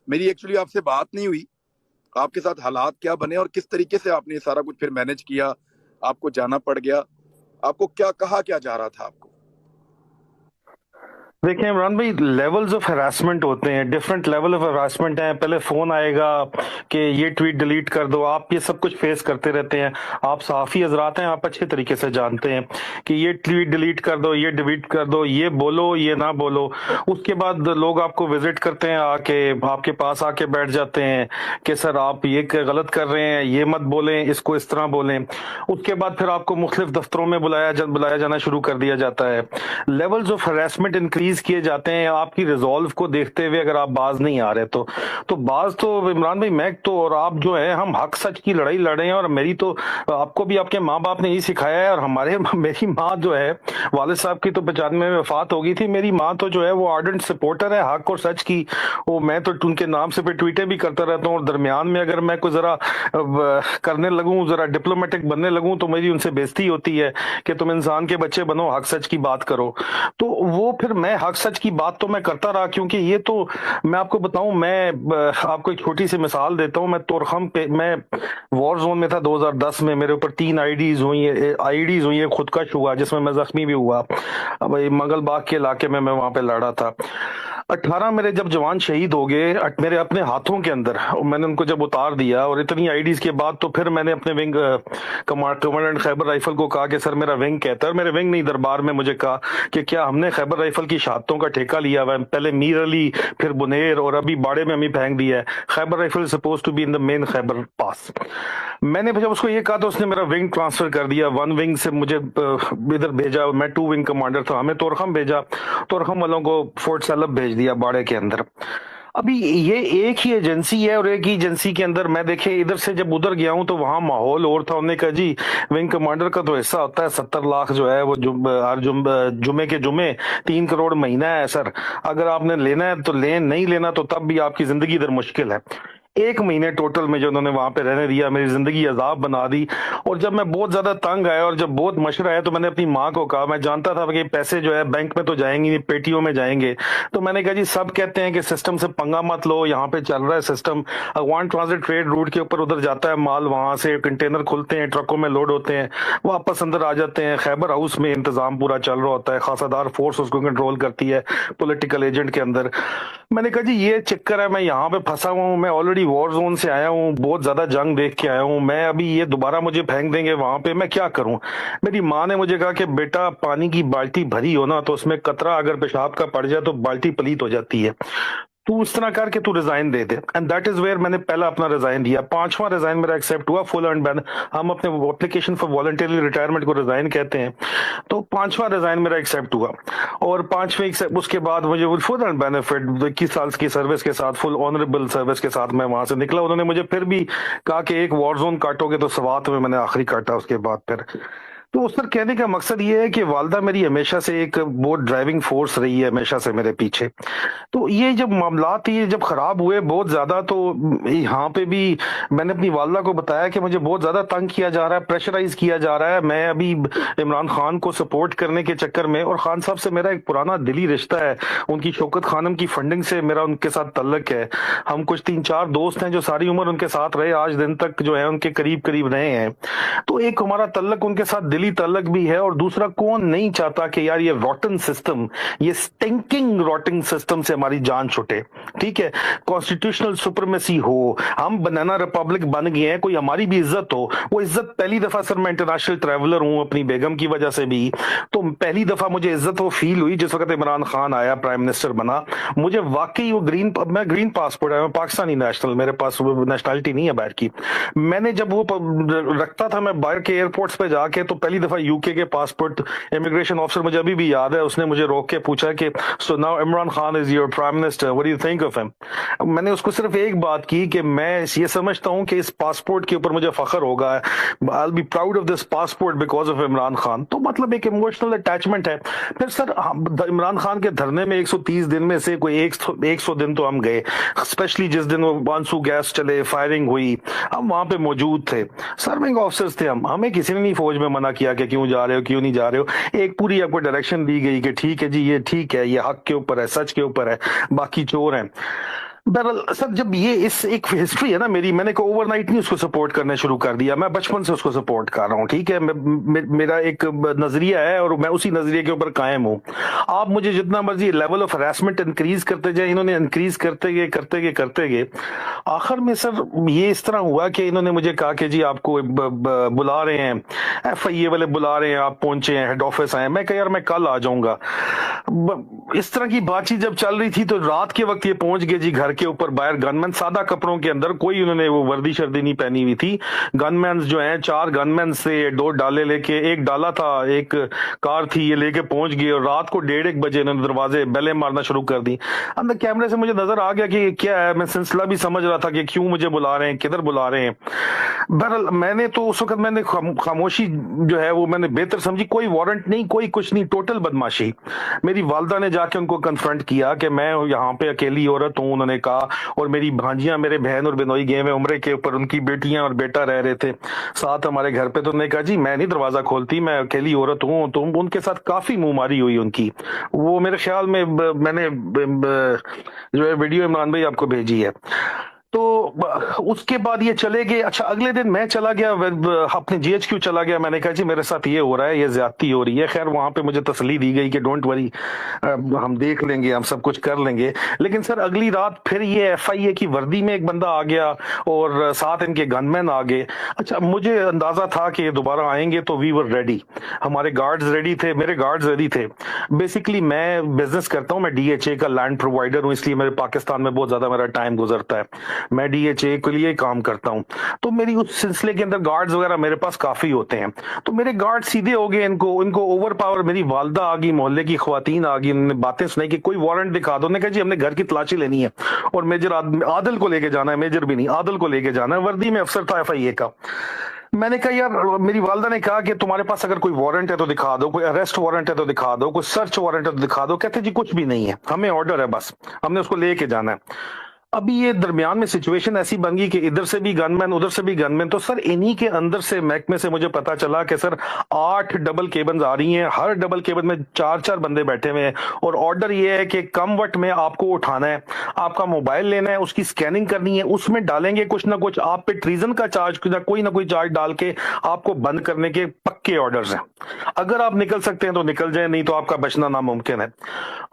मेरी एक्चुअली आपसे बात नहीं हुई, आपके साथ हालात क्या बने और किस तरीके से आपने ये सारा कुछ फिर मैनेज किया, आपको जाना पड़ गया, आपको क्या कहा क्या जा रहा था आपको? देखिए इमरान भाई, लेवल्स ऑफ हरासमेंट होते हैं, डिफरेंट लेवल ऑफ हरासमेंट है। पहले फोन आएगा कि ये ट्वीट डिलीट कर दो, आप ये सब कुछ फेस करते रहते हैं। आप सहाफ़ी हजरात हैं, आप अच्छे तरीके से जानते हैं कि ये ट्वीट डिलीट कर दो, ये डिलीट कर दो, ये बोलो, ये ना बोलो। उसके बाद लोग आपको विजिट करते हैं, आके आपके पास आके बैठ जाते हैं कि सर आप ये गलत कर रहे हैं, ये मत बोलें, इसको इस तरह बोलें। उसके बाद फिर आपको मुख्तलिफ दफ्तरों में बुलाया जाना शुरू कर दिया जाता है। लेवल्स ऑफ हरासमेंट इंक्रीज किए जाते हैं आपकी रिजॉल्व को देखते हुए। अगर आप बाज नहीं आ रहे तो बाज तो इमरान भाई, मैं तो और आप जो है, हम हक सच की लड़ाई लड़ रहे हैं। और मेरी तो आपको भी आपके माँ बाप ने यही सिखाया है। और हमारे मेरी माँ जो है, वालिद साहब की तो 95 में वफात हो गई थी। मेरी माँ तो जो है वो आर्डेंट सपोर्टर है हक और सच की। वो मैं तो उनके नाम से फिर ट्वीटें भी करता रहता हूँ। और दरमियान में अगर मैं कोई जरा करने लगूं, जरा डिप्लोमेटिक बनने लगूं, तो मेरी उनसे बेइज्जती होती है कि तुम इंसान के बच्चे बनो, हक सच की बात करो। तो वो फिर मैं हक सच की बात तो मैं करता रहा, क्योंकि ये तो मैं आपको बताऊं, मैं आपको एक छोटी सी मिसाल देता हूं। मैं तोरखम पे, मैं वॉर जोन में था 2010 में। मेरे ऊपर 3 आईडीज हुई है, खुदकश हुआ जिसमें मैं जख्मी भी हुआ। अब ये मंगल बाग के इलाके में मैं वहां पे लड़ा था। 18 मेरे जब जवान शहीद हो गए मेरे अपने हाथों के अंदर, मैंने उनको जब उतार दिया, और इतनी आईडीज के बाद तो फिर मैंने अपने विंग कमांडेंट खैबर राइफल को कहा कि सर मेरा विंग कहता है, मेरे विंग नहीं दरबार में मुझे कहा कि क्या हमने खैबर राइफल की शहादतों का ठेका लिया हुआ है? पहले मीर अली, फिर बुनेर, और अभी बाड़े में हमें फेंक दिया है। Khyber rifle suppose to be in the main Khyber pass. मैंने जब उसको ये कहा तो उसने मेरा विंग ट्रांसफर कर दिया। 1 विंग से मुझे इधर भेजा, मैं 2 विंग कमांडर था, हमें तोरखम भेजा, तोरखम वालों को फोर्ट सैलब भेज दिया बाड़े के अंदर। अभी ये एक ही एजेंसी है, और एक ही एजेंसी के अंदर मैं देखे इधर से जब उधर गया हूं तो वहां माहौल और था। उन्होंने कहा जी विंग कमांडर का तो हिस्सा होता है 70 लाख जो है वो हर जुमे के जुमे 3 करोड़ महीना है सर। अगर आपने लेना है तो लें, नहीं लेना तो तब भी आपकी जिंदगी इधर मुश्किल है। 1 महीने टोटल में जो उन्होंने वहां पे रहने दिया, मेरी जिंदगी अजाब बना दी। और जब मैं बहुत ज्यादा तंग आया और जब बहुत मशरा आया तो मैंने अपनी माँ को कहा, मैं जानता था कि पैसे जो है बैंक में तो जाएंगे नहीं, पेटियों में जाएंगे। तो मैंने कहा जी सब कहते हैं कि सिस्टम से पंगा मत लो, यहाँ पे चल रहा है सिस्टम, अगवान ट्रांजिट ट्रेड रूट के ऊपर उधर जाता है माल, वहां से कंटेनर खुलते हैं, ट्रकों में लोड होते हैं, वापस अंदर आ जाते हैं। खैबर हाउस में इंतजाम पूरा चल रहा होता है, खासादार फोर्स उसको कंट्रोल करती है पॉलिटिकल एजेंट के अंदर। मैंने कहा जी ये चक्कर है, मैं यहाँ पे फंसा हुआ हूँ, मैं ऑलरेडी वॉर जोन से आया हूँ, बहुत ज्यादा जंग देख के आया हूँ, मैं अभी ये दोबारा मुझे फेंक देंगे वहां पे, मैं क्या करूं? मेरी माँ ने मुझे कहा कि बेटा पानी की बाल्टी भरी हो ना तो उसमें कतरा अगर पेशाब का पड़ जाए तो बाल्टी पलीत हो जाती है, तू उस तरह करके तू रिजाइन दे दे। एंड दैट इज वेयर मैंने पहला अपना रिजाइन दिया। 5वां रिजाइन मेरा एक्सेप्ट हुआ, फुल एंड बैन। हम अपने एप्लीकेशन फॉर वॉलंटरी रिटायरमेंट को रिजाइन कहते हैं। तो 5वां रिजाइन मेरा एक्सेप्ट हुआ, और 5वें उसके बाद मुझे फुल एंड बेनिफिट 21 साल की सर्विस के साथ, फुल ऑनरेबल सर्विस के साथ मैं वहां से निकला। उन्होंने मुझे फिर भी कहा कि एक वॉर जोन काटोगे, तो सवात में मैंने आखिरी काटा उसके बाद फिर। तो उस पर कहने का मकसद ये है कि वालदा मेरी हमेशा से एक बहुत ड्राइविंग फोर्स रही है, हमेशा से मेरे पीछे। तो ये जब मामलात ये जब खराब हुए बहुत ज्यादा, तो यहाँ पे भी मैंने अपनी वालदा को बताया कि मुझे बहुत ज्यादा तंग किया जा रहा है, प्रेशराइज किया जा रहा है। मैं अभी इमरान खान को सपोर्ट करने के चक्कर में, और खान साहब से मेरा एक पुराना दिली रिश्ता है, उनकी शौकत खानम की फंडिंग से मेरा उनके साथ तल्लक है। हम कुछ 3-4 दोस्त हैं जो सारी उम्र उनके साथ रहे, आज दिन तक जो है उनके करीब करीब रहे हैं। तो एक हमारा तल्लक उनके साथ दिली तल्लक भी है, और दूसरा कौन नहीं चाहता कि यार ये रॉटन सिस्टम, ये स्टिंकिंग रॉटिंग सिस्टम से हमारी जान छुटे। ठीक है, कॉन्स्टिट्यूशनल सुप्रीमेसी हो, हम बनाना रिपब्लिक बन गए हैं, कोई हमारी भी इज्जत हो। वो इज्जत पहली दफा सर, मैं इंटरनेशनल ट्रैवलर हूं अपनी बेगम की वजह से भी, तो पहली दफा मुझे इज्जत वो फील हुई जिस वक्त इमरान खान आया, प्राइम मिनिस्टर बना। मुझे वाकई वो मैं ग्रीन पासपोर्ट है, मैं पाकिस्तानी नेशनल, मेरे पास नेशनलिटी नहीं है बाहर की। मैंने जब वो रखता था मैं बाहर के एयरपोर्ट्स पे जाके, तो पहली दफा यूके के पासपोर्ट इमिग्रेशन ऑफिसर, मुझे अभी भी याद है, उसने मुझे रोक के पूछा कि so now Imran Khan is your prime minister, what do you think of him? मैंने उसको सिर्फ एक बात की कि मैं ये समझता हूं कि इस पासपोर्ट के ऊपर मुझे फख्र होगा, I will be proud of this passport because of Imran Khan. तो मतलब एक इमोशनल अटैचमेंट है। फिर सर इमरान खान के धरने में 130 दिन में से कोई 100 दिन तो हम गए, स्पेशली जिस दिन वो आंसू गैस चले, फायरिंग हुई, हम वहां पे मौजूद थे, सर्विंग ऑफिसर्स थे हम, हमें किसी ने नहीं फौज में मना किया कि क्यों जा रहे हो, क्यों नहीं जा रहे हो। एक पूरी आपको डायरेक्शन दी गई कि ठीक है जी, ये ठीक है, ये हक के ऊपर है, सच के ऊपर है, बाकी चोर हैं। बहरहाल सर, जब ये इस एक हिस्ट्री है ना मेरी, मैंने को ओवरनाइट नहीं उसको सपोर्ट करना शुरू कर दिया, मैं बचपन से उसको सपोर्ट कर रहा हूँ, ठीक है। मेरा एक नजरिया है और मैं उसी नजरिए के ऊपर कायम हूँ। आप मुझे जितना मर्जी लेवल ऑफ हरासमेंट इंक्रीज करते जाए, इन्होंने इंक्रीज करते गए आखिर में सर ये इस तरह हुआ कि इन्होंने मुझे कहा कि जी आपको बुला रहे हैं, FIA वाले बुला रहे हैं, आप पहुंचे हैं, हेड ऑफिस आए। मैं कहा यार मैं कल आ जाऊंगा। इस तरह की बातचीत जब चल रही थी तो रात के वक्त ये पहुंच गए जी घर के ऊपर, बाहर गनमैन सादा कपड़ों के अंदर, कोई उन्होंने वो वर्दी शर्दी नहीं पहनी हुई थी। गनमैन जो हैं 4 गनमैन से 2 डाले लेके, एक डाला था, एक कार थी, ये लेके पहुंच गए और रात को 1:30 बजे इन्होंने दरवाजे बेलें मारना शुरू कर दी। अंदर कैमरे से मुझे नजर आ गया कि क्या है, मैं सिलसिला भी समझ रहा था कि क्यों मुझे बुला रहे हैं, किधर बुला रहे हैं। बहरहाल मैंने तो उस वक्त मैंने खामोशी जो है वो मैंने बेहतर समझी, कोई वारंट नहीं, कोई कुछ नहीं, टोटल बदमाशी। मेरी वालदा ने जाके उनको कन्फ्रंट किया कि मैं यहाँ पे अकेली औरत हूँ, उन्होंने कहा, और मेरी भांजियां, मेरे बहन और बिनोई गए हुए उम्रे के ऊपर, उनकी बेटियां और बेटा रह रहे थे साथ हमारे घर पे। तो उन्होंने कहा जी मैं नहीं दरवाजा खोलती, मैं अकेली औरत हूँ। तो उनके साथ काफी मुंहमारी हुई उनकी। वो मेरे ख्याल में मैंने जो है वीडियो इमरान भाई आपको भेजी है। तो उसके बाद ये चले गए। अच्छा, अगले दिन मैं चला गया, अपने GHQ चला गया। मैंने कहा जी मेरे साथ ये हो रहा है, ये ज्यादती हो रही है। खैर वहां पे मुझे तसल्ली दी गई कि डोंट वरी, हम देख लेंगे, हम सब कुछ कर लेंगे। लेकिन सर अगली रात फिर ये FIA की वर्दी में एक बंदा आ गया और साथ इनके गनमैन आ गए। अच्छा, मुझे अंदाजा था कि ये दोबारा आएंगे, तो वी वर रेडी, हमारे गार्ड्स रेडी थे, मेरे गार्ड्स रेडी थे। बेसिकली मैं बिजनेस करता हूँ, मैं DHA का लैंड प्रोवाइडर हूँ, इसलिए मेरे पाकिस्तान में बहुत ज्यादा मेरा टाइम गुजरता है। मैं DHA के लिए काम करता हूं, तो मेरी उस सिलसिले के अंदर गार्ड्स वगैरह मेरे पास काफी होते हैं। तो मेरे गार्ड सीधे हो गए, इनको ओवर पावर। मेरी वालदा आ गई, मोहल्ले की खवातीन आ गई, उन्होंने बातें सुनाई कि कोई वारंट दिखा दो। उन्होंने कहा जी हमने घर की तलाशी लेनी है और मेजर आदिल को लेके जाना है, मेजर भी नहीं, आदिल को लेके जाना है। वर्दी में अफसर था FIA का। मैंने कहा यार, मेरी वालदा ने कहा कि तुम्हारे पास अगर कोई वारंट है तो दिखा दो, कोई अरेस्ट वारंट है तो दिखा दो, कोई सर्च वारंट है तो दिखा दो। कहते जी कुछ भी नहीं है, हमें ऑर्डर है, बस हमने उसको लेके जाना है। अभी ये दरमियान में सिचुएशन ऐसी बन गई कि इधर से भी गनमैन, उधर से भी गनमैन। तो सर इन्हीं के अंदर से महकमे से मुझे पता चला कि सर 8 डबल केबन आ रही हैं, हर डबल केबन में 4-4 बंदे बैठे हुए हैं और ऑर्डर ये है कि कम वक्त में आपको उठाना है, आपका मोबाइल लेना है, उसकी स्कैनिंग करनी है, उसमें डालेंगे कुछ ना कुछ, आप पे ट्रीजन का चार्ज, कोई ना कोई चार्ज डाल के आपको बंद करने के पक्के ऑर्डर्स हैं। अगर आप निकल सकते हैं तो निकल जाए, नहीं तो आपका बचना नामुमकिन है।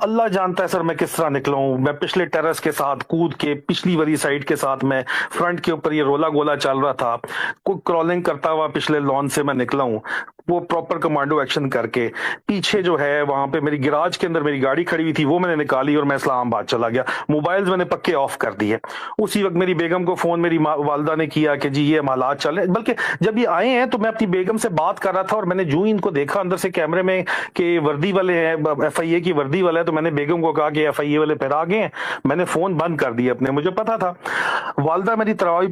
अल्लाह जानता है सर मैं किस तरह निकला हूं। मैं पिछले टेरेस के साथ कूद के, पिछली वाली साइड के साथ मैं फ्रंट के ऊपर, ये रोला गोला चल रहा था, कोई क्रॉलिंग करता हुआ पिछले लॉन से मैं निकला हूं, वो प्रॉपर कमांडो एक्शन करके। पीछे जो है वहां पे मेरी गिराज के अंदर मेरी गाड़ी खड़ी हुई थी, वो मैंने निकाली और मैं इस्लामाबाद चला गया। मोबाइल्स मैंने पक्के ऑफ कर दिए। उसी वक्त मेरी बेगम को फोन मेरी वालदा ने किया कि जी ये हालात चल रहे। बल्कि जब ये आए हैं तो मैं अपनी बेगम से बात कर रहा था और मैंने जो ही इनको देखा अंदर से कैमरे में कि वर्दी वाले हैं, FIA की वर्दी वाला है, तो मैंने बेगम को कहा कि FIA वाले फिर आ गए हैं। मैंने फोन बंद कर दिया अपने, मुझे पता था। वालदा मेरी तरावी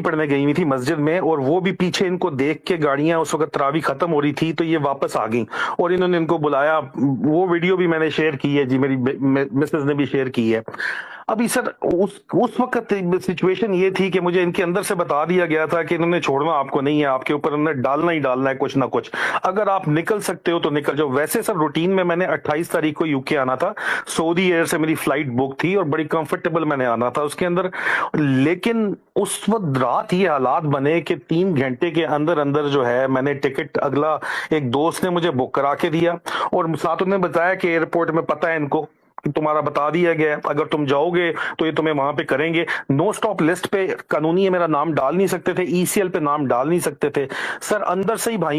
पढ़ने गई हुई थी मस्जिद में, और वो भी पीछे इनको देख के, गाड़ियां उस वक्त तरावी खत्म हो रही थी, तो ये वापस आ गई और इन्होंने इनको बुलाया। वो वीडियो भी मैंने शेयर की है जी, मेरी मिसेज ने भी शेयर की है। अभी सर उस वक्त सिचुएशन ये थी कि मुझे इनके अंदर से बता दिया गया था कि इन्होंने छोड़ना आपको नहीं है, आपके ऊपर इन्होंने डालना ही डालना है कुछ ना कुछ। अगर आप निकल सकते हो तो निकल जाओ। वैसे सर रूटीन में मैंने 28 तारीख को UK आना था, सऊदी एयर से मेरी फ्लाइट बुक थी और बड़ी कंफर्टेबल मैंने आना था उसके अंदर। लेकिन उस वक्त रात ये हालात बने कि 3 घंटे के अंदर अंदर जो है मैंने टिकट, अगला एक दोस्त ने मुझे बुक करा के दिया और साथ उन्होंने बताया कि एयरपोर्ट में पता है इनको कि तुम्हारा बता दिया गया है, अगर तुम जाओगे तो ये तुम्हें वहां पे करेंगे। नो स्टॉप लिस्ट पे कानूनी मेरा नाम डाल नहीं सकते थे, ECL पे नाम डाल नहीं सकते थे। सर अंदर से ही भाई